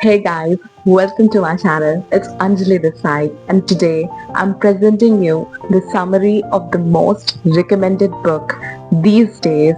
Hey guys, welcome to my channel. It's Anjali this side, and today I'm presenting you the summary of the most recommended book these days,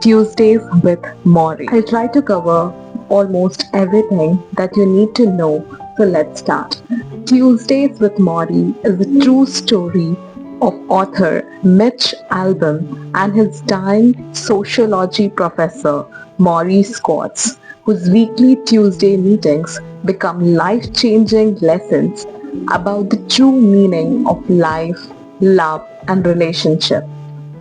Tuesdays with Maury. I'll try to cover almost everything that you need to know, so let's start. Tuesdays with Maury is a true story of author Mitch Albom and his dying sociology professor Maury Scott's, whose weekly Tuesday meetings become life-changing lessons about the true meaning of life, love, and relationship.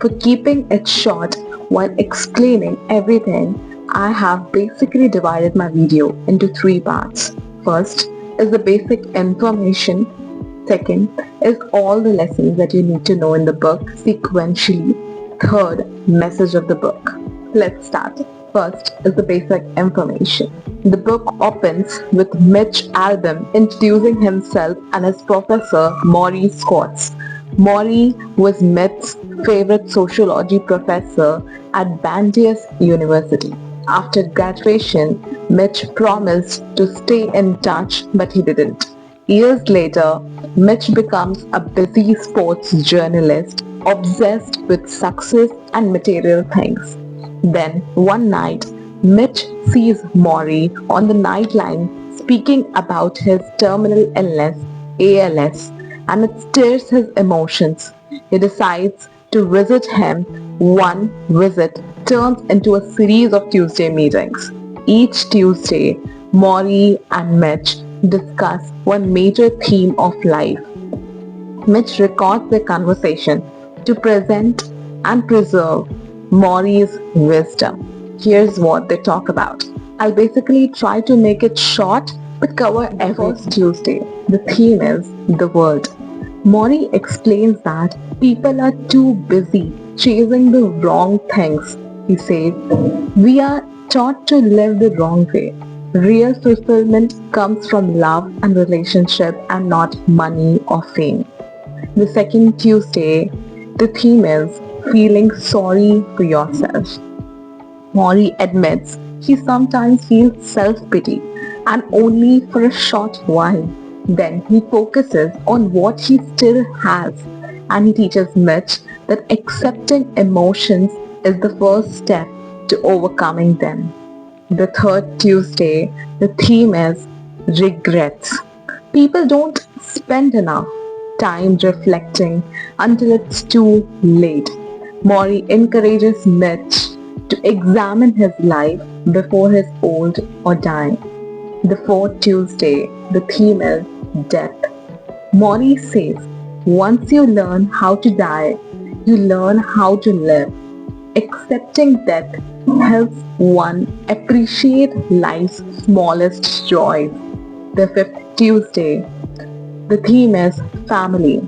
For keeping it short while explaining everything, I have basically divided my video into three parts. First is the basic information. Second is all the lessons that you need to know in the book sequentially. Third, message of the book. Let's start. First is the basic information. The book opens with Mitch Albom introducing himself and his professor Maury Scott's. Maury was Mitch's favorite sociology professor at Brandeis University. After graduation, Mitch promised to stay in touch, but he didn't. Years later, Mitch becomes a busy sports journalist obsessed with success and material things. Then, one night, Mitch sees Maury on the nightline speaking about his terminal illness, ALS, and it stirs his emotions. He decides to visit him. One visit turns into a series of Tuesday meetings. Each Tuesday, Maury and Mitch discuss one major theme of life. Mitch records their conversation to present and preserve Maury's wisdom. Here's what they talk about. I'll basically try to make it short but cover every Tuesday. The theme is the world. Maury explains that people are too busy chasing the wrong things. He says, we are taught to live the wrong way. Real fulfillment comes from love and relationship and not money or fame. The second Tuesday, the theme is feeling sorry for yourself. Maury admits he sometimes feels self-pity and only for a short while. Then he focuses on what he still has and he teaches Mitch that accepting emotions is the first step to overcoming them. The third Tuesday, the theme is regrets. People don't spend enough time reflecting until it's too late. Maury encourages Mitch to examine his life before he's old or dying. The fourth Tuesday, the theme is death. Maury says, once you learn how to die, you learn how to live. Accepting death helps one appreciate life's smallest joys. The fifth Tuesday, the theme is family.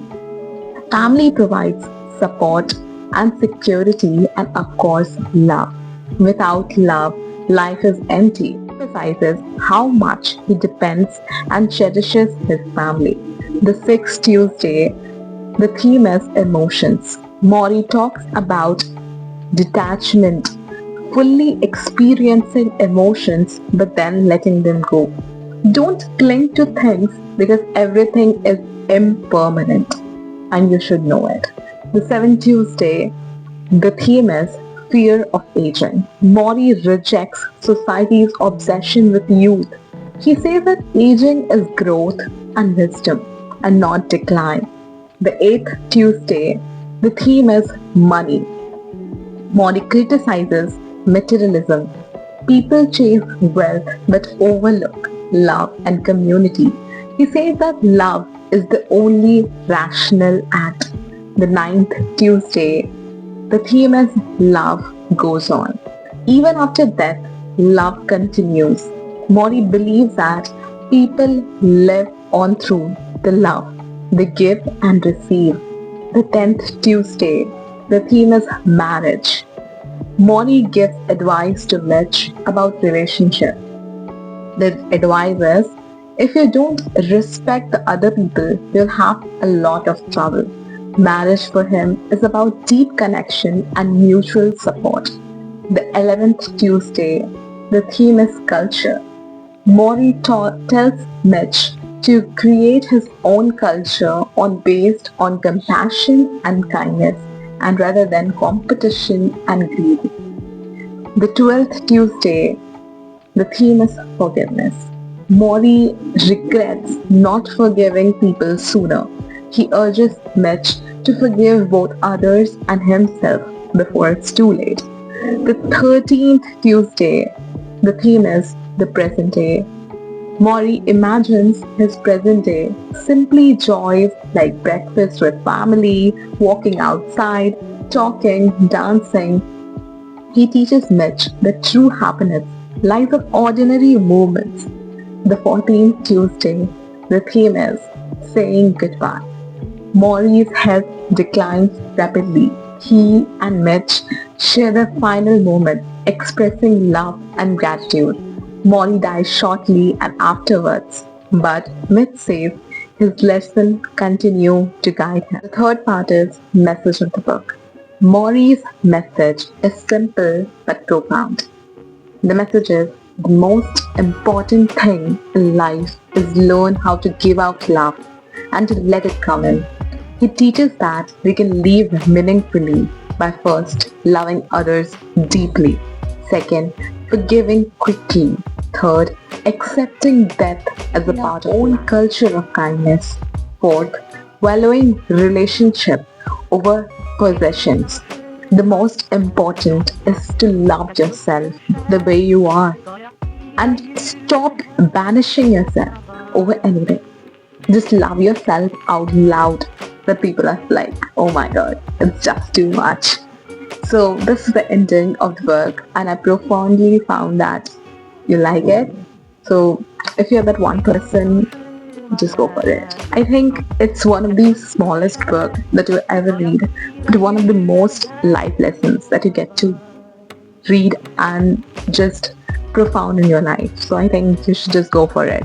Family provides support and security and of course love. Without love, life is empty. He emphasizes how much he depends and cherishes his family. The sixth Tuesday, the theme is emotions. Maury talks about detachment, fully experiencing emotions but then letting them go. Don't cling to things because everything is impermanent and you should know it. The seventh Tuesday, the theme is fear of aging. Maury rejects society's obsession with youth. He says that aging is growth and wisdom and not decline. The eighth Tuesday, the theme is money. Maury criticizes materialism. People chase wealth but overlook love and community. He says that love is the only rational act. The ninth Tuesday, the theme is love goes on. Even after death, love continues. Maury believes that people live on through the love they give and receive. The 10th Tuesday, the theme is marriage. Maury gives advice to Mitch about relationship. The advice is, if you don't respect the other people, you'll have a lot of trouble. Marriage for him is about deep connection and mutual support. The 11th Tuesday, the theme is culture. Tells Mitch to create his own culture based on compassion and kindness and rather than competition and greed. The 12th Tuesday, the theme is forgiveness. Maury regrets not forgiving people sooner. He urges Mitch to forgive both others and himself before it's too late. The 13th Tuesday, the theme is the present day. Maury imagines his present day simply joys like breakfast with family, walking outside, talking, dancing. He teaches Mitch that true happiness lies in ordinary moments. The 14th Tuesday, the theme is saying goodbye. Maury's health declines rapidly. He and Mitch share their final moment, expressing love and gratitude. Maury dies shortly and afterwards, but Mitch says his lesson continue to guide him. The third part is message of the book. Maury's message is simple but profound. The message is the most important thing in life is learn how to give out love and to let it come in. He teaches that we can live meaningfully by first loving others deeply, second, forgiving quickly, third, accepting death as a part of our own culture of kindness, fourth, valuing relationship over possessions. The most important is to love yourself the way you are and stop banishing yourself over anything. Just love yourself out loud that people are like, oh my god, it's just too much. So this is the ending of the book and I profoundly found that you like it. So if you're that one person, just go for it. I think it's one of the smallest books that you ever read, but one of the most life lessons that you get to read and just profound in your life. So I think you should just go for it.